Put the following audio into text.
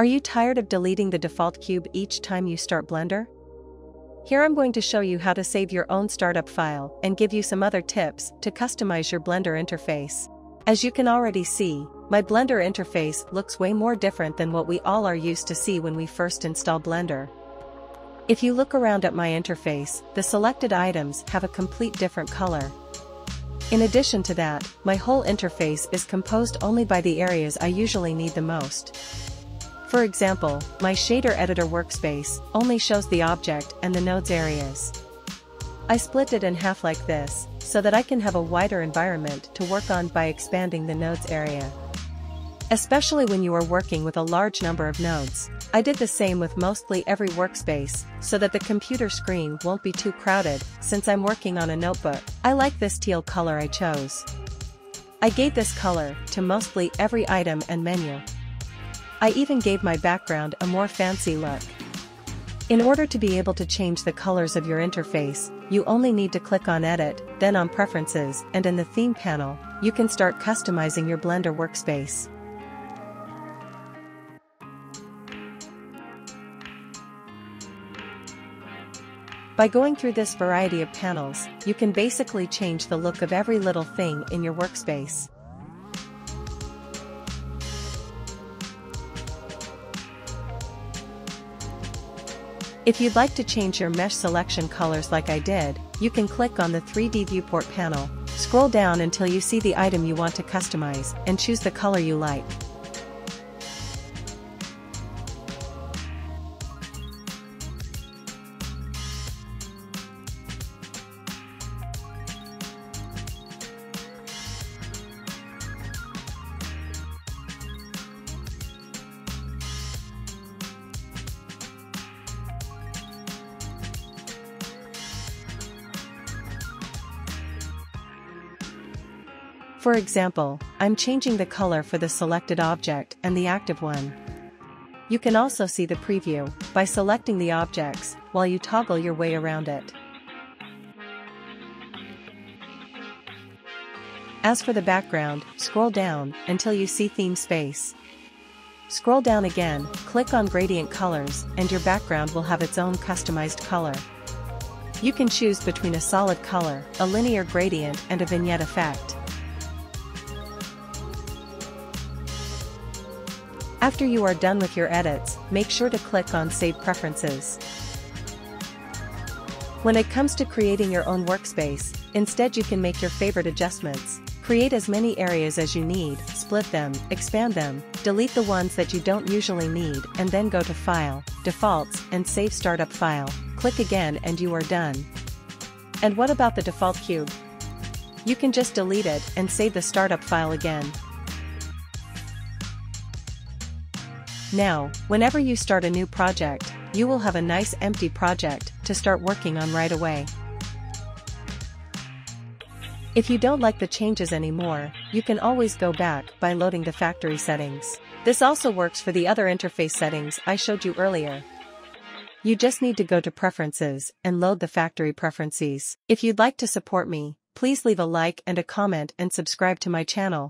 Are you tired of deleting the default cube each time you start Blender? Here I'm going to show you how to save your own startup file and give you some other tips to customize your Blender interface. As you can already see, my Blender interface looks way more different than what we all are used to see when we first install Blender. If you look around at my interface, the selected items have a complete different color. In addition to that, my whole interface is composed only by the areas I usually need the most. For example, my shader editor workspace only shows the object and the nodes areas. I split it in half like this, so that I can have a wider environment to work on by expanding the nodes area. Especially when you are working with a large number of nodes, I did the same with mostly every workspace, so that the computer screen won't be too crowded. Since I'm working on a notebook, I like this teal color I chose. I gave this color to mostly every item and menu. I even gave my background a more fancy look. In order to be able to change the colors of your interface, you only need to click on Edit, then on Preferences, and in the Theme panel, you can start customizing your Blender workspace. By going through this variety of panels, you can basically change the look of every little thing in your workspace. If you'd like to change your mesh selection colors like I did, you can click on the 3D viewport panel, scroll down until you see the item you want to customize, and choose the color you like. For example, I'm changing the color for the selected object and the active one. You can also see the preview by selecting the objects while you toggle your way around it. As for the background, scroll down until you see Theme Space. Scroll down again, click on Gradient Colors, and your background will have its own customized color. You can choose between a solid color, a linear gradient, and a vignette effect. After you are done with your edits, make sure to click on Save Preferences. When it comes to creating your own workspace, instead you can make your favorite adjustments. Create as many areas as you need, split them, expand them, delete the ones that you don't usually need, and then go to File, Defaults, and Save Startup File. Click again and you are done. And what about the default cube? You can just delete it and save the startup file again. Now, whenever you start a new project, you will have a nice empty project to start working on right away. If you don't like the changes anymore, you can always go back by loading the factory settings. This also works for the other interface settings I showed you earlier. You just need to go to Preferences and load the factory preferences. If you'd like to support me, please leave a like and a comment and subscribe to my channel.